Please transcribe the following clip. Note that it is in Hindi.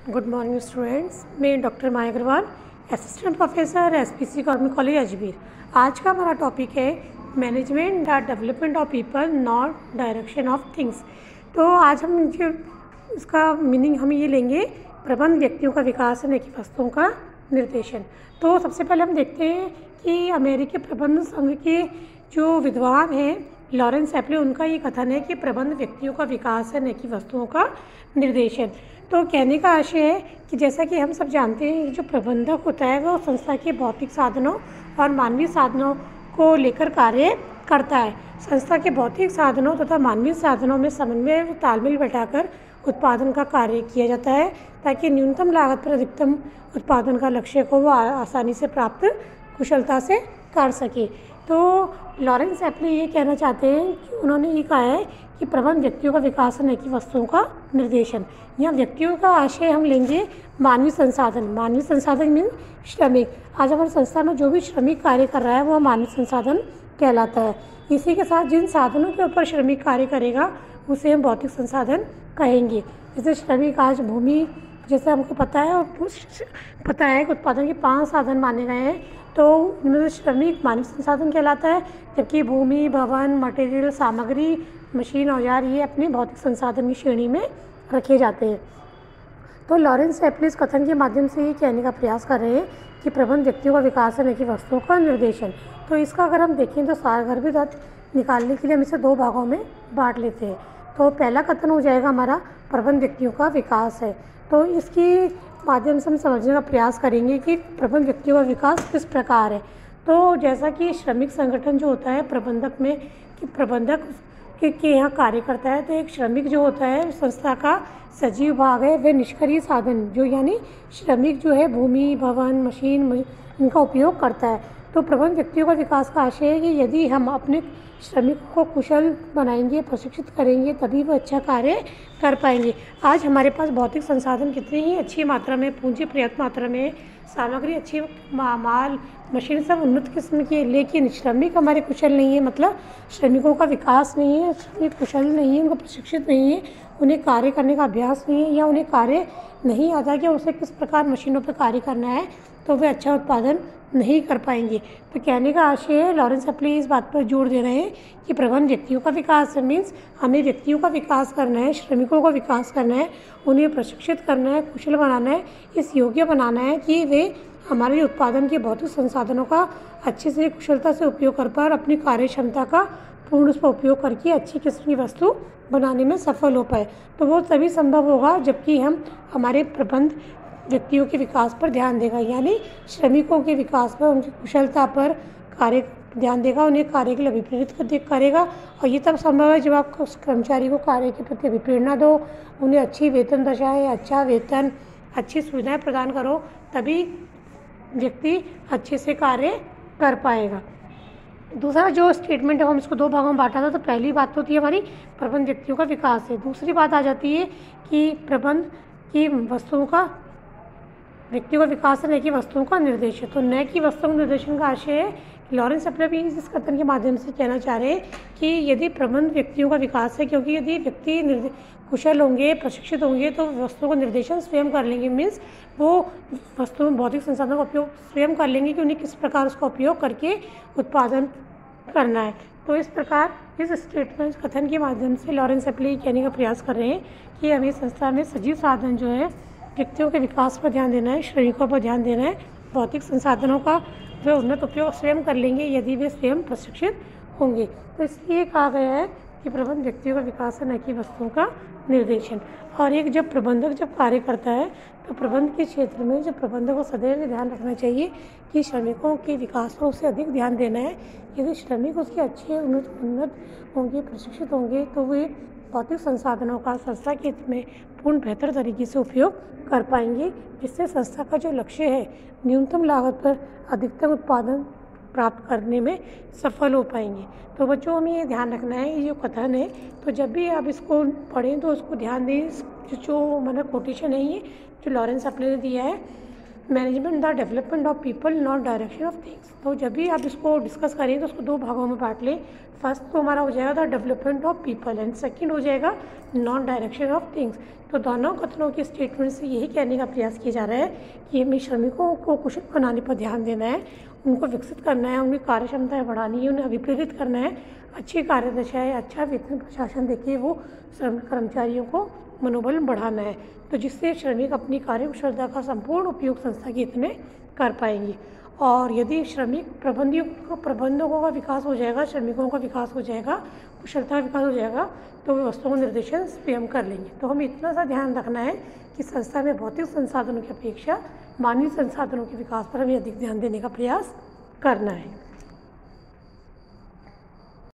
Good morning students. मैं doctor Maya Agrawal, assistant professor SPC government college Ajmer. आज का हमारा टॉपिक है management the development of people not direction of things. तो आज हम जो इसका मीनिंग हम ये लेंगे, प्रबंध व्यक्तियों का विकास है न कि वस्तुओं का निर्देशन। तो सबसे पहले हम देखते हैं कि अमेरिकी प्रबंध संघ के जो विद्वान हैं लॉरेंस एप्ले, उनका ये कथन है कि प्रबंध व्यक्तियों का विकास है न कि वस्तुओं का निर्देशन। तो कहने का आशय है कि जैसा कि हम सब जानते हैं, जो प्रबंधक होता है वो संस्था के भौतिक साधनों और मानवीय साधनों को लेकर कार्य करता है। संस्था के भौतिक साधनों तथा मानवीय साधनों में समन्वय व तालमेल बैठाकर उत्पादन का कार्य किया जाता है, ताकि न्यूनतम लागत पर अधिकतम उत्पादन का लक्ष्य को वो आसानी से प्राप्त कुशलता से कर सके। तो लॉरेंस एप्ले ये कहना चाहते हैं कि उन्होंने ये कहा है कि प्रबंध व्यक्तियों का विकास है न कि वस्तुओं का निर्देशन। यहाँ व्यक्तियों का आशय हम लेंगे मानवीय संसाधन। मानवीय संसाधन मीन श्रमिक। आज हमारी संस्था में जो भी श्रमिक कार्य कर रहा है वह मानवीय संसाधन कहलाता है। इसी के साथ जिन साधनों के ऊपर श्रमिक कार्य करेगा उसे हम भौतिक संसाधन कहेंगे। जैसे श्रमिक आज भूमि, जैसे हमको पता है कि उत्पादन के 5 साधन माने गए हैं, तो इनमें से श्रमिक मानव संसाधन कहलाता है, जबकि भूमि, भवन, मटेरियल, सामग्री, मशीन, औजार ये अपने भौतिक संसाधन की श्रेणी में रखे जाते हैं। तो लॉरेंस एप्ले इस कथन के माध्यम से ये कहने का प्रयास कर रहे हैं कि प्रबंध व्यक्तियों का विकास है न कि वस्तुओं का निर्देशन। तो इसका अगर हम देखें तो सारगर्भित अर्थ निकालने के लिए हम इसे 2 भागों में बांट लेते हैं। तो पहला कथन हो जाएगा हमारा प्रबंध व्यक्तियों का विकास है। तो इसकी माध्यम से हम समझने का प्रयास करेंगे कि प्रबंध व्यक्तियों का विकास किस प्रकार है। तो जैसा कि श्रमिक संगठन जो होता है प्रबंधक में, कि प्रबंधक के यहाँ कार्य करता है, तो एक श्रमिक जो होता है संस्था का सजीव भाग है। वह निष्क्रिय साधन जो यानी श्रमिक जो है भूमि, भवन, मशीन इनका उपयोग करता है। तो प्रबंध व्यक्तियों का विकास का आशय है कि यदि हम अपने श्रमिक को कुशल बनाएंगे, प्रशिक्षित करेंगे, तभी वो अच्छा कार्य कर पाएंगे। आज हमारे पास भौतिक संसाधन कितनी ही अच्छी मात्रा में, पूंजी पर्याप्त मात्रा में, सामग्री अच्छी, माल, मशीन सब उन्नत किस्म की है, लेकिन श्रमिक हमारे कुशल नहीं है। मतलब श्रमिकों का विकास नहीं है, श्रमिक कुशल नहीं है, उनको प्रशिक्षित नहीं है, उन्हें कार्य करने का अभ्यास नहीं है, या उन्हें कार्य नहीं आता कि उसे किस प्रकार मशीनों पर कार्य करना है, तो वे अच्छा उत्पादन नहीं कर पाएंगे। तो कहने का आशय है, लॉरेंस एप्ले इस बात पर जोर दे रहे हैं कि प्रबंध व्यक्तियों का विकास है, मीन्स हमें व्यक्तियों का विकास करना है, श्रमिकों का विकास करना है, उन्हें प्रशिक्षित करना है, कुशल बनाना है, इस योग्य बनाना है कि वे हमारे उत्पादन के भौतिक संसाधनों का अच्छे से कुशलता से उपयोग कर पाए और अपनी कार्य क्षमता का पूर्ण उस पर उपयोग करके अच्छी किस्म की वस्तु बनाने में सफल हो पाए। तो वो तभी संभव होगा जबकि हम हमारे प्रबंध व्यक्तियों के विकास पर ध्यान देगा, यानी श्रमिकों के विकास पर, उनकी कुशलता पर कार्य ध्यान देगा, उन्हें कार्य के लिए अभिप्रेरित करेगा। और ये तब संभव है जब आप उस कर्मचारी को कार्य के प्रति अभिप्रेरणा दो, उन्हें अच्छी वेतन दशाएं, अच्छा वेतन, अच्छी सुविधाएं प्रदान करो, तभी व्यक्ति अच्छे से कार्य कर पाएगा। दूसरा जो स्टेटमेंट है हम इसको 2 भागों में बांटा था। तो पहली बात होती है हमारी प्रबंध व्यक्तियों का विकास है। दूसरी बात आ जाती है कि प्रबंध की वस्तुओं का व्यक्तियों का विकास है न कि वस्तुओं का निर्देशन। तो न कि वस्तुओं का निर्देशन का आशय है, लॉरेंस एप्ले भी इस कथन के माध्यम से कहना चाह रहे हैं कि यदि प्रबंध व्यक्तियों का विकास है, क्योंकि यदि व्यक्ति कुशल होंगे, प्रशिक्षित होंगे, तो वस्तुओं का निर्देशन स्वयं कर लेंगे, मीन्स वो वस्तु भौतिक संसाधनों का उपयोग स्वयं कर लेंगे कि उन्हें किस प्रकार उसका उपयोग करके उत्पादन करना है। तो इस प्रकार इस स्टेटमेंट कथन के माध्यम से लॉरेंस एप्ले कहने का प्रयास कर रहे हैं कि हमें संस्था में सजीव साधन जो है व्यक्तियों के विकास पर ध्यान देना है, श्रमिकों पर ध्यान देना है, भौतिक संसाधनों का वे उन्नत उपयोग स्वयं कर लेंगे यदि वे स्वयं प्रशिक्षित होंगे। तो इसलिए कहा गया है कि प्रबंध व्यक्तियों का विकास है न कि वस्तुओं का निर्देशन। और एक जब प्रबंधक जब कार्य करता है तो प्रबंध के क्षेत्र में जब प्रबंधक को सदैव ध्यान रखना चाहिए कि श्रमिकों के विकास पर उसे अधिक ध्यान देना है। यदि श्रमिक उसके अच्छे उन्नत होंगे, प्रशिक्षित होंगे, तो वे भौतिक संसाधनों का संस्था के हित में पूर्ण बेहतर तरीके से उपयोग कर पाएंगे, जिससे संस्था का जो लक्ष्य है न्यूनतम लागत पर अधिकतम उत्पादन प्राप्त करने में सफल हो पाएंगे। तो बच्चों हमें ये ध्यान रखना है, ये जो कथन है, तो जब भी आप इसको पढ़ें तो उसको ध्यान दें। जो मतलब कोटेशन है ये जो लॉरेंस एप्ले ने दिया है, management the development of people not direction of things. तो जब भी आप इसको डिस्कस करें तो उसको दो भागों में बांट लें। फर्स्ट तो हमारा हो जाएगा the development of people and second हो जाएगा नॉट डायरेक्शन ऑफ थिंग्स। तो दोनों कथनों के स्टेटमेंट से यही कहने का प्रयास किया जा रहा है कि हमें श्रमिकों को कुशल बनाने पर ध्यान देना है, उनको विकसित करना है, उनकी कार्य क्षमताएँ बढ़ानी है, उन्हें अभिप्रेरित करना है, अच्छी कार्यदशा अच्छा वेतन प्रशासन देके वो श्रमिक कर्मचारियों को मनोबल बढ़ाना है, तो जिससे श्रमिक अपनी कार्यकुशलता का संपूर्ण उपयोग संस्था के हित में कर पाएंगे। और यदि श्रमिक प्रबंधकों का विकास हो जाएगा, श्रमिकों का विकास हो जाएगा, कुशलता का विकास हो जाएगा, तो वे वस्तुओं का निर्देशन स्वयं कर लेंगे। तो हमें इतना सा ध्यान रखना है कि संस्था में भौतिक संसाधनों की अपेक्षा मानवीय संसाधनों के विकास पर हमें अधिक ध्यान देने का प्रयास करना है।